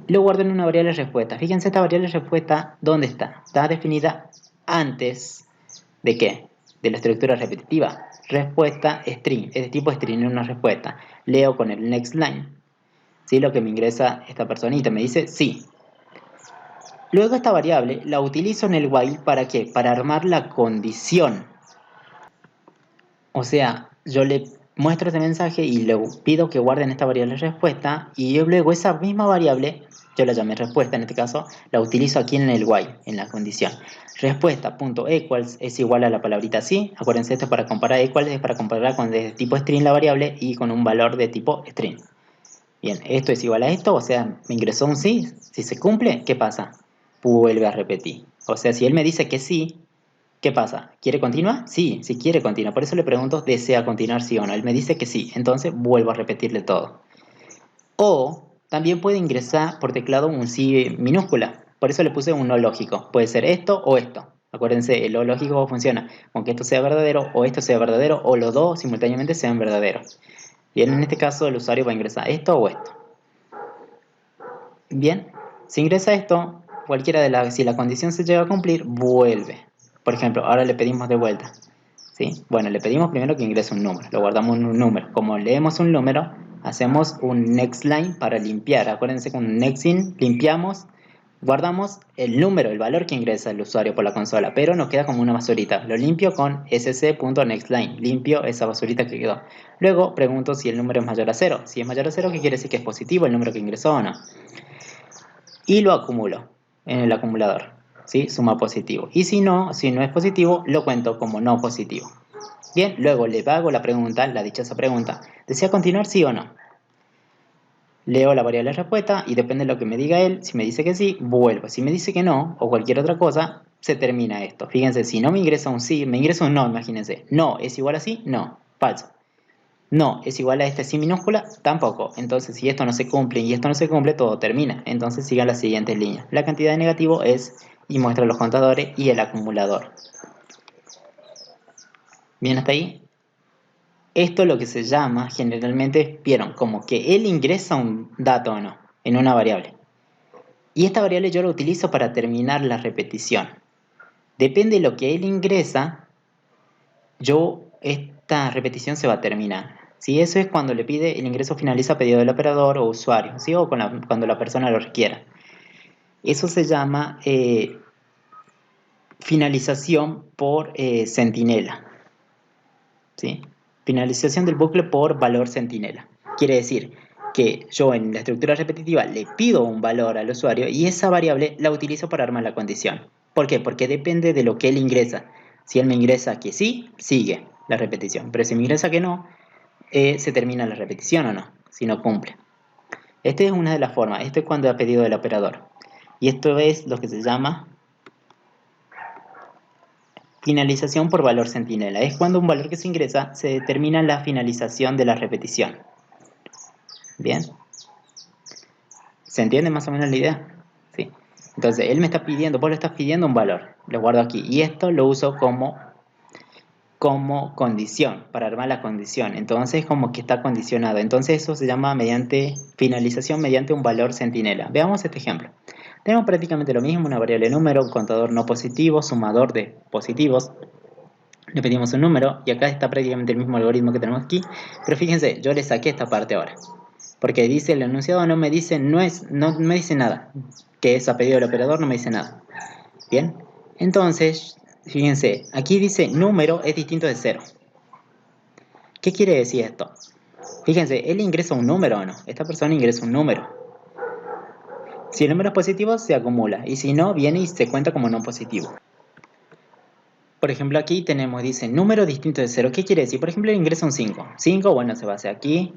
Lo guardo en una variable respuesta. Fíjense esta variable respuesta, ¿dónde está? Está definida antes ¿de qué? De la estructura repetitiva. Respuesta string, es de tipo string, una respuesta. Leo con el next line, ¿sí? Lo que me ingresa esta personita, me dice sí. Luego esta variable la utilizo en el while, ¿para qué? Para armar la condición. O sea, yo le muestro este mensaje y le pido que guarden esta variable respuesta y luego esa misma variable, yo la llamé respuesta en este caso, la utilizo aquí en el while, en la condición. Respuesta.equals es igual a la palabrita sí. Acuérdense, esto es para comparar equals, es para comparar con de tipo string la variable y con un valor de tipo string. Bien, esto es igual a esto, o sea, me ingresó un sí. Si se cumple, ¿qué pasa? Vuelve a repetir. O sea, si él me dice que sí, ¿qué pasa? ¿Quiere continuar? Sí, sí quiere continuar. Por eso le pregunto, ¿desea continuar sí o no? Él me dice que sí, entonces vuelvo a repetirle todo. O también puede ingresar por teclado un sí minúscula. Por eso le puse un no lógico. Puede ser esto o esto. Acuérdense, el no lógico funciona. Aunque esto sea verdadero o esto sea verdadero o los dos simultáneamente sean verdaderos. Bien, en este caso el usuario va a ingresar esto o esto. Bien, si ingresa esto, cualquiera de las, si la condición se llega a cumplir, vuelve. Por ejemplo, ahora le pedimos de vuelta. ¿Sí? Bueno, le pedimos primero que ingrese un número, lo guardamos en un número. Como leemos un número, hacemos un next line para limpiar. Acuérdense que con un next in limpiamos, guardamos el número, el valor que ingresa el usuario por la consola, pero nos queda como una basurita. Lo limpio con sc.nextLine, limpio esa basurita que quedó. Luego pregunto si el número es mayor a 0. Si es mayor a 0, ¿qué quiere decir? Que es positivo el número que ingresó o no. Y lo acumulo en el acumulador, ¿sí? Suma positivo. Y si no es positivo, lo cuento como no positivo. Bien, luego le hago la pregunta, la dichosa pregunta, ¿desea continuar sí o no? Leo la variable respuesta y depende de lo que me diga él, si me dice que sí, vuelvo. Si me dice que no, o cualquier otra cosa, se termina esto. Fíjense, si no me ingresa un sí, me ingresa un no, imagínense. No, ¿es igual a sí? No, falso. No, ¿es igual a este sí minúscula? Tampoco. Entonces, si esto no se cumple y esto no se cumple, todo termina. Entonces, sigan las siguientes líneas. La cantidad de negativo es, y muestra los contadores y el acumulador. ¿Bien hasta ahí? Esto es lo que se llama, generalmente, vieron, como que él ingresa un dato o no, en una variable. Y esta variable yo la utilizo para terminar la repetición. Depende de lo que él ingresa, esta repetición se va a terminar. ¿Sí? Eso es cuando le pide el ingreso finaliza a pedido del operador o usuario, ¿sí? O cuando la persona lo requiera. Eso se llama finalización por centinela. ¿Sí? Finalización del bucle por valor centinela. Quiere decir que yo en la estructura repetitiva le pido un valor al usuario y esa variable la utilizo para armar la condición. ¿Por qué? Porque depende de lo que él ingresa. Si él me ingresa que sí, sigue la repetición. Pero si me ingresa que no, se termina la repetición o no, si no cumple. Esta es una de las formas. Esto es cuando ha pedido el operador. Y esto es lo que se llama finalización por valor centinela. Es cuando un valor que se ingresa se determina la finalización de la repetición. Bien. ¿Se entiende más o menos la idea? Sí. Entonces, él me está pidiendo, vos le estás pidiendo un valor. Lo guardo aquí. Y esto lo uso como condición, para armar la condición. Entonces, como que está condicionado. Entonces, eso se llama finalización mediante un valor centinela. Veamos este ejemplo. Tenemos prácticamente lo mismo, una variable número, un contador no positivo, sumador de positivos. Le pedimos un número y acá está prácticamente el mismo algoritmo que tenemos aquí. Pero fíjense, yo le saqué esta parte ahora. Porque dice el enunciado no me dice, no me dice nada. Que es a pedido del operador, no me dice nada. Bien. Entonces, fíjense, aquí dice número es distinto de 0. ¿Qué quiere decir esto? Fíjense, él ingresa un número o no. Esta persona ingresa un número. Si el número es positivo, se acumula. Y si no, viene y se cuenta como no positivo. Por ejemplo, aquí tenemos, dice, número distinto de 0. ¿Qué quiere decir? Por ejemplo, él ingresa un 5. 5, bueno, se va hacia aquí.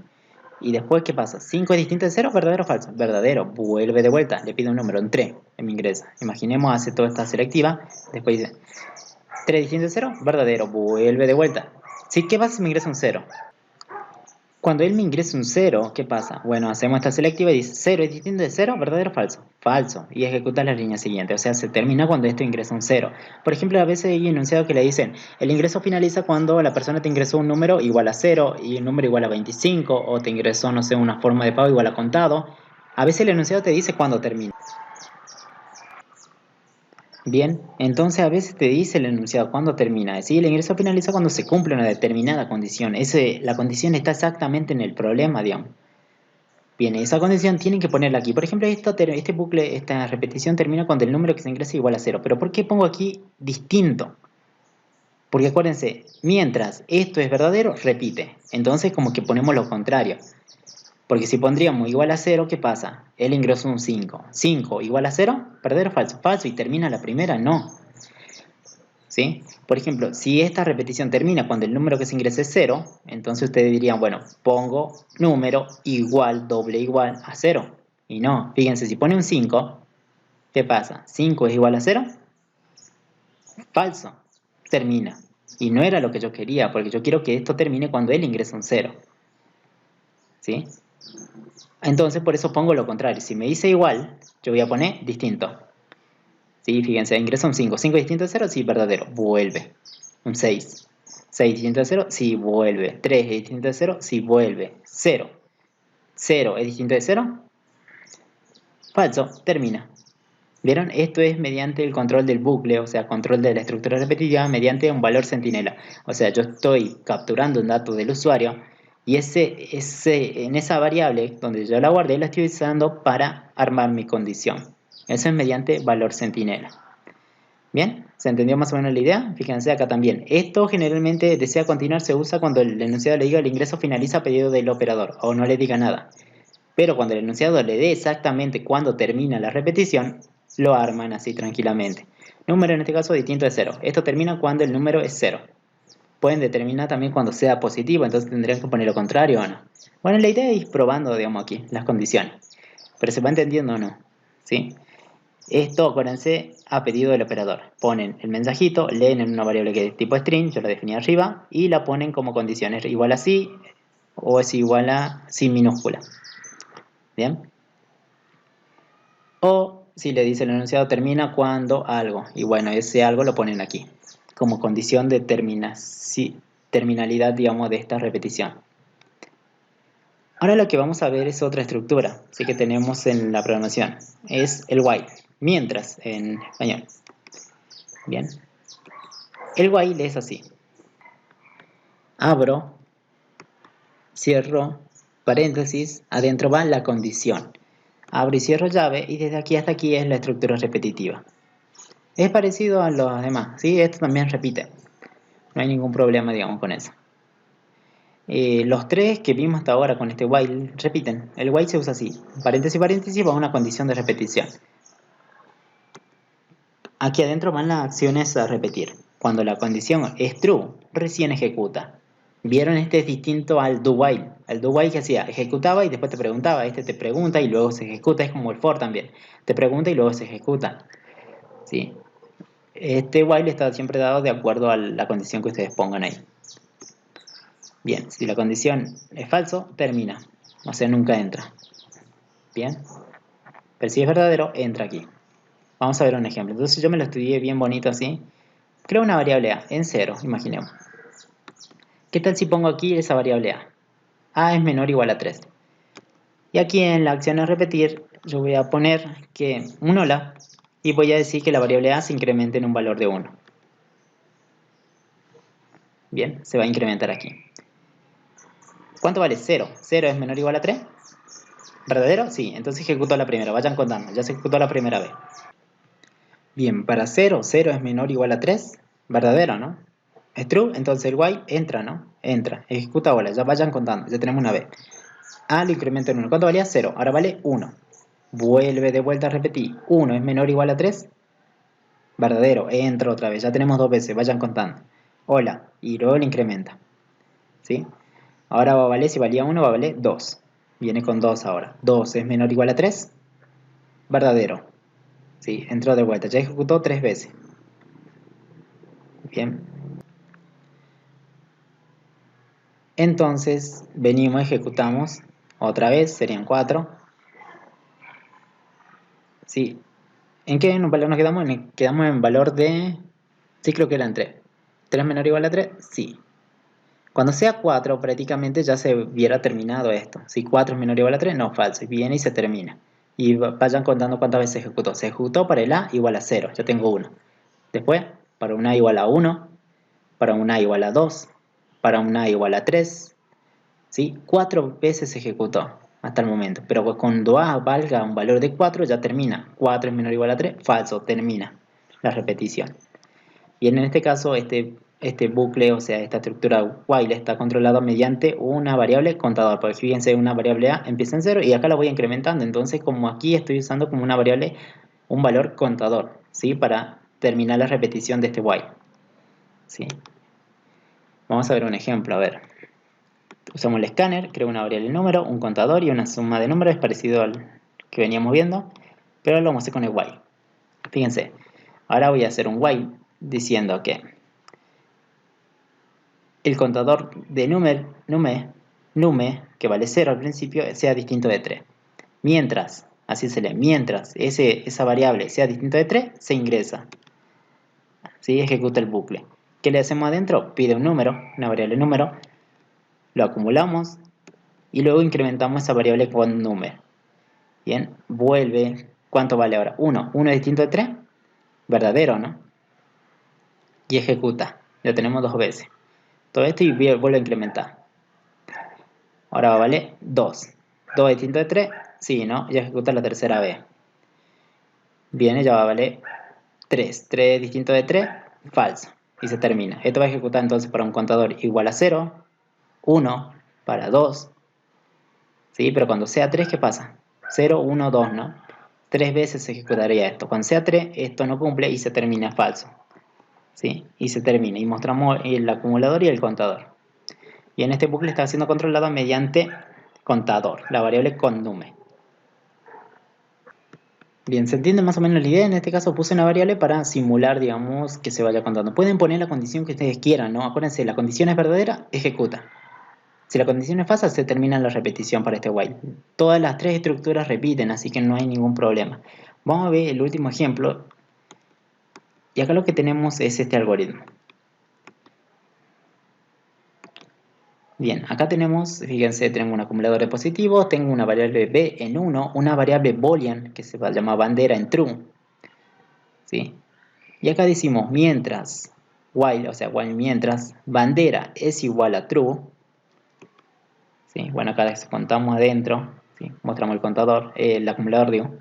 Y después, ¿qué pasa? 5 es distinto de 0, ¿verdadero o falso? Verdadero. Vuelve de vuelta. Le pide un número, un 3. Me ingresa. Imaginemos, hace toda esta selectiva. Después dice, 3 distinto de 0, verdadero. Vuelve de vuelta. ¿Sí? ¿Qué pasa si me ingresa un 0? Cuando él me ingresa un 0, ¿qué pasa? Bueno, hacemos esta selectiva y dice 0 es distinto de 0, ¿verdadero o falso? Falso. Y ejecuta la línea siguiente. O sea, se termina cuando esto ingresa un 0. Por ejemplo, a veces hay enunciados que le dicen, el ingreso finaliza cuando la persona te ingresó un número igual a 0 y un número igual a 25, o te ingresó, no sé, una forma de pago igual a contado. A veces el enunciado te dice cuándo termina. Bien, entonces a veces te dice el enunciado cuándo termina. Es decir, el ingreso finaliza cuando se cumple una determinada condición. La condición está exactamente en el problema, digamos. Bien, esa condición tienen que ponerla aquí. Por ejemplo, este bucle, esta repetición termina cuando el número que se ingresa es igual a 0. Pero ¿por qué pongo aquí distinto? Porque acuérdense, mientras esto es verdadero, repite. Entonces como que ponemos lo contrario. Porque si pondríamos igual a 0, ¿qué pasa? El ingreso es un 5. 5 igual a 0, verdadero o falso. Falso, y termina la primera, no. ¿Sí? Por ejemplo, si esta repetición termina cuando el número que se ingresa es 0, entonces ustedes dirían, bueno, pongo número igual, doble igual a 0. Y no, fíjense, si pone un 5, ¿qué pasa? ¿5 es igual a 0? Falso, termina. Y no era lo que yo quería, porque yo quiero que esto termine cuando él ingresa un 0. ¿Sí? Entonces, por eso pongo lo contrario. Si me dice igual, yo voy a poner distinto. ¿Sí? Fíjense, ingresa un 5. 5 distinto de 0, sí, verdadero. Vuelve. Un 6. 6 distinto de 0, sí, vuelve. 3 es distinto de 0, sí, vuelve. 0. 0 es distinto de 0. Falso, termina. ¿Vieron? Esto es mediante el control del bucle, o sea, control de la estructura repetitiva mediante un valor centinela. O sea, yo estoy capturando un dato del usuario y en esa variable donde yo la guardé la estoy usando para armar mi condición. Eso es mediante valor centinela. ¿Bien? ¿Se entendió más o menos la idea? Fíjense acá también. Esto generalmente desea continuar se usa cuando el enunciado le diga el ingreso finaliza a pedido del operador o no le diga nada. Pero cuando el enunciado le dé exactamente cuándo termina la repetición, lo arman así tranquilamente. Número en este caso distinto de 0. Esto termina cuando el número es 0. Pueden determinar también cuando sea positivo, entonces tendrían que poner lo contrario o no. Bueno, la idea es ir probando, digamos, aquí las condiciones. Pero se va entendiendo o no. ¿Sí? Esto, acuérdense, a pedido del operador. Ponen el mensajito, leen en una variable que es tipo string, yo la definí arriba, y la ponen como condiciones igual a sí o es igual a sin minúscula. ¿Bien? O si le dice el enunciado termina cuando algo. Y bueno, ese algo lo ponen aquí. Como condición de terminalidad, digamos, de esta repetición. Ahora lo que vamos a ver es otra estructura. Así que tenemos en la programación. Es el while. Mientras, en español. Bien. El while es así. Abro, cierro, paréntesis, adentro va la condición. Abro y cierro llave y desde aquí hasta aquí es la estructura repetitiva. Es parecido a los demás, ¿sí? Esto también repite. No hay ningún problema, digamos, con eso. Los tres que vimos hasta ahora con este while repiten. El while se usa así. Paréntesis, paréntesis va a una condición de repetición. Aquí adentro van las acciones a repetir. Cuando la condición es true, recién ejecuta. ¿Vieron? Este es distinto al do while. El do while que hacía, ejecutaba y después te preguntaba. Este te pregunta y luego se ejecuta. Es como el for también. Te pregunta y luego se ejecuta. ¿Sí? Este while está siempre dado de acuerdo a la condición que ustedes pongan ahí. Bien, si la condición es falso, termina. O sea, nunca entra. Bien. Pero si es verdadero, entra aquí. Vamos a ver un ejemplo. Entonces yo me lo estudié bien bonito así. Creo una variable a en 0, imaginemos. ¿Qué tal si pongo aquí esa variable a? A es menor o igual a 3. Y aquí en la acción a repetir, yo voy a poner que un hola y voy a decir que la variable a se incremente en un valor de 1. Bien, se va a incrementar aquí. ¿Cuánto vale 0? 0 es menor o igual a 3. ¿Verdadero? Sí, entonces ejecuto la primera. Vayan contando, ya se ejecutó la primera vez. Bien, para 0, 0 es menor o igual a 3. Verdadero, ¿no? Es true, entonces el while entra, ¿no? Entra, ejecuta ahora, ya vayan contando, ya tenemos una vez. A lo incremento en 1. ¿Cuánto valía? 0, ahora vale 1. Vuelve de vuelta a repetir. 1 es menor o igual a 3. Verdadero, entra otra vez, ya tenemos dos veces, vayan contando. Hola, y luego le incrementa. ¿Sí? Ahora va a valer, si valía 1, va a valer 2. Viene con 2 ahora. 2 es menor o igual a 3. Verdadero. ¿Sí? Entró de vuelta, ya ejecutó 3 veces. Bien. Entonces venimos, ejecutamos otra vez, serían 4. ¿Sí? ¿En qué valor nos quedamos? Quedamos en valor de... Sí, creo que eran 3. ¿3 menor o igual a 3? Sí. Cuando sea 4, prácticamente ya se hubiera terminado esto. Si 4 es menor o igual a 3, no, falso. Y viene y se termina. Y vayan contando cuántas veces se ejecutó. Se ejecutó para el A igual a 0, ya tengo 1. Después, para un A igual a 1, para un A igual a 2, para un A igual a 3. ¿Sí? 4 veces se ejecutó hasta el momento. Pero pues cuando A valga un valor de 4, ya termina. 4 es menor o igual a 3, falso, termina la repetición. Y en este caso, este bucle, o sea, esta estructura while está controlada mediante una variable contador. Porque fíjense, una variable A empieza en 0 y acá la voy incrementando. Entonces, como aquí estoy usando como una variable, un valor contador, ¿sí? Para terminar la repetición de este while, ¿sí? Vamos a ver un ejemplo, a ver. Usamos el escáner, creo una variable número, un contador y una suma de números, es parecido al que veníamos viendo, pero lo vamos a hacer con el while. Fíjense, ahora voy a hacer un while diciendo que el contador de nume, que vale 0 al principio, sea distinto de 3. Mientras, así se lee, mientras esa variable sea distinto de 3, se ingresa. ¿Sí? Ejecuta el bucle. ¿Qué le hacemos adentro? Pide un número, una variable número, lo acumulamos y luego incrementamos esa variable con número. Bien, vuelve. ¿Cuánto vale ahora? 1. 1 es distinto de 3. Verdadero, ¿no? Y ejecuta. Lo tenemos 2 veces. Todo esto y vuelve a incrementar. Ahora vale 2. 2 es distinto de 3. Sí, ¿no? Y ejecuta la tercera vez. Viene, ya va a valer 3. 3 es distinto de 3. Falso. Y se termina. Esto va a ejecutar entonces para un contador igual a 0. 1 para 2. ¿Sí? Pero cuando sea 3, ¿qué pasa? 0, 1, 2, ¿no? 3 veces se ejecutaría esto. Cuando sea 3, esto no cumple y se termina falso. ¿Sí? Y se termina. Y mostramos el acumulador y el contador. Y en este bucle está siendo controlado mediante contador, la variable con número. Bien, ¿se entiende más o menos la idea? En este caso puse una variable para simular, digamos, que se vaya contando. Pueden poner la condición que ustedes quieran, ¿no? Acuérdense, la condición es verdadera, ejecuta. Si la condición es falsa, se termina la repetición para este while. Todas las 3 estructuras repiten, así que no hay ningún problema. Vamos a ver el último ejemplo. Y acá lo que tenemos es este algoritmo. Bien, acá tenemos, fíjense, tenemos un acumulador de positivos, tengo una variable b en 1, una variable boolean que se va a llamar bandera en true. ¿Sí? Y acá decimos mientras, while, o sea, while mientras, bandera es igual a true. ¿Sí? Bueno, acá contamos adentro, ¿sí? Mostramos el contador, el acumulador, digo.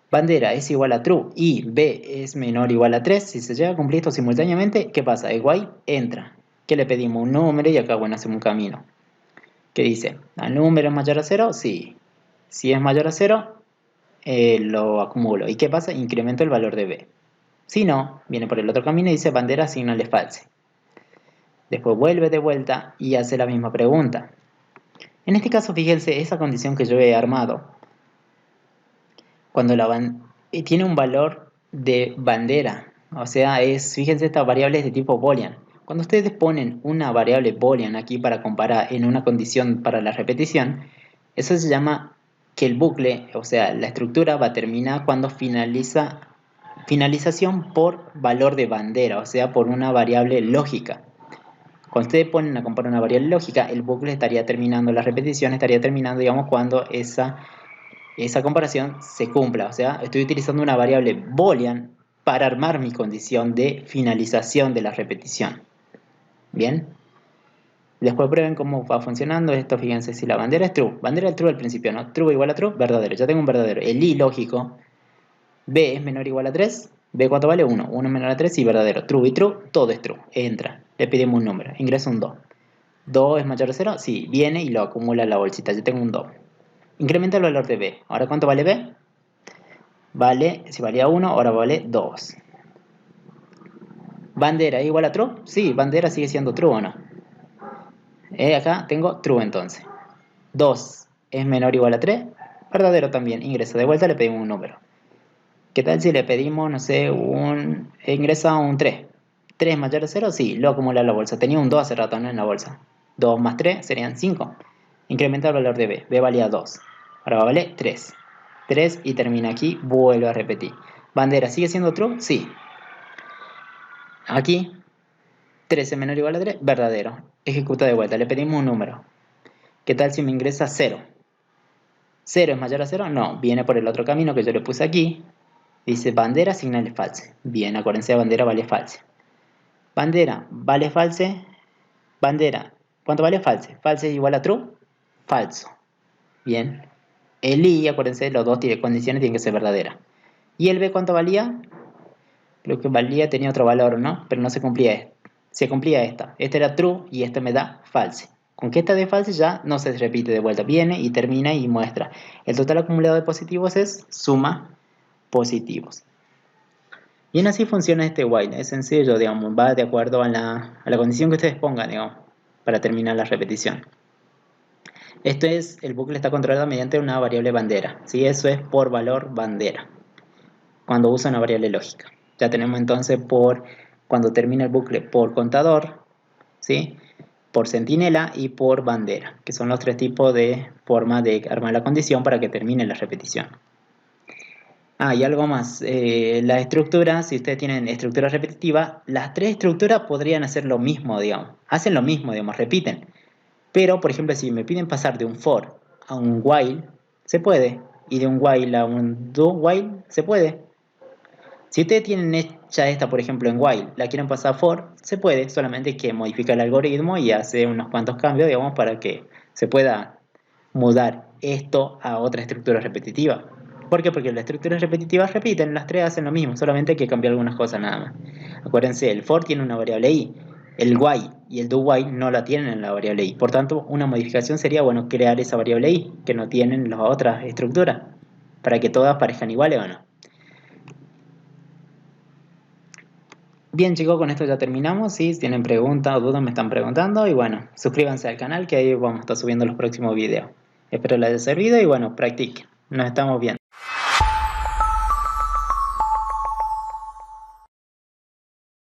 Bandera es igual a true y b es menor o igual a 3. Si se llega a cumplir esto simultáneamente, ¿qué pasa? El while entra. ¿Qué le pedimos? Un número y acá, bueno, hacemos un camino. ¿Qué dice? ¿El número es mayor a 0? Sí. Si es mayor a 0, lo acumulo. ¿Y qué pasa? Incremento el valor de b. Si no, viene por el otro camino y dice bandera asignale false. Después vuelve de vuelta y hace la misma pregunta. En este caso, fíjense, esa condición que yo he armado, cuando tiene un valor de bandera, o sea, fíjense, esta variable es de tipo boolean. Cuando ustedes ponen una variable boolean aquí para comparar en una condición para la repetición, eso se llama que el bucle, o sea, la estructura va a terminar cuando finalización por valor de bandera, o sea, por una variable lógica. Cuando ustedes ponen a comparar una variable lógica, el bucle estaría terminando, la repetición estaría terminando, digamos, cuando esa comparación se cumpla. O sea, estoy utilizando una variable boolean para armar mi condición de finalización de la repetición. Bien. Después prueben cómo va funcionando esto. Fíjense si la bandera es true. Bandera es true al principio, ¿no? True igual a true, verdadero. Ya tengo un verdadero. El i lógico. B es menor o igual a 3. B cuánto vale 1. 1 es menor a 3 y verdadero. True y true, todo es true. Entra. Le pedimos un número. Ingresa un 2. 2 es mayor a 0. Sí, viene y lo acumula en la bolsita. Yo tengo un 2. Incrementa el valor de B. Ahora, ¿cuánto vale B? Vale, si valía 1, ahora vale 2. ¿Bandera es igual a true? Sí, bandera sigue siendo true, ¿o no? Acá tengo true entonces. 2 es menor o igual a 3. Verdadero también. Ingresa de vuelta, le pedimos un número. ¿Qué tal si le pedimos, no sé, ingresa un 3? ¿3 es mayor a 0? Sí, lo acumula en la bolsa. Tenía un 2 hace rato, ¿no? En la bolsa. 2 más 3 serían 5. Incrementa el valor de b. B valía 2. Ahora vale 3. 3 y termina aquí. Vuelvo a repetir. Bandera, ¿sigue siendo true? Sí. Aquí, 13 menor o igual a 3, verdadero. Ejecuta de vuelta. Le pedimos un número. ¿Qué tal si me ingresa 0? ¿0 es mayor a 0? No. Viene por el otro camino que yo le puse aquí. Dice bandera, asignale false. Bien, acuérdense, bandera vale false. Bandera, vale false. Bandera, ¿cuánto vale false? False es igual a true. Falso. Bien. El i, acuérdense, los dos condiciones tienen que ser verdaderas. ¿Y el b cuánto valía? Creo que valía, tenía otro valor, ¿no? Pero no se cumplía esto. Se cumplía esta. Esta era true y esta me da false. Con que esta de false ya no se repite de vuelta. Viene y termina y muestra. El total acumulado de positivos es suma positivos. Bien, así funciona este while. Es sencillo, digamos. Va de acuerdo a la condición que ustedes pongan, digamos, para terminar la repetición. Esto es, el bucle está controlado mediante una variable bandera. ¿Sí? Eso es por valor bandera. Cuando usa una variable lógica. Ya tenemos entonces cuando termina el bucle por contador, ¿sí? Por centinela y por bandera, que son los tres tipos de forma de armar la condición para que termine la repetición. Y algo más, la estructura, si ustedes tienen estructura repetitiva, las tres estructuras podrían hacer lo mismo, digamos. Hacen lo mismo, digamos, repiten. Pero, por ejemplo, si me piden pasar de un for a un while, se puede. Y de un while a un do while, se puede. Si ustedes tienen hecha esta, por ejemplo, en while, la quieren pasar a for, se puede, solamente que modifica el algoritmo y hace unos cuantos cambios, digamos, para que se pueda mudar esto a otra estructura repetitiva. ¿Por qué? Porque las estructuras repetitivas repiten, las tres hacen lo mismo, solamente hay que cambiar algunas cosas nada más. Acuérdense, el for tiene una variable i, el while y el do while no la tienen en la variable i. Por tanto, una modificación sería, bueno, crear esa variable i que no tienen las otras estructuras, para que todas parezcan iguales o no. Bien chicos, con esto ya terminamos. Si tienen preguntas o dudas me están preguntando. Y bueno, suscríbanse al canal que ahí vamos a estar subiendo los próximos videos. Espero les haya servido y bueno, practiquen. Nos estamos viendo.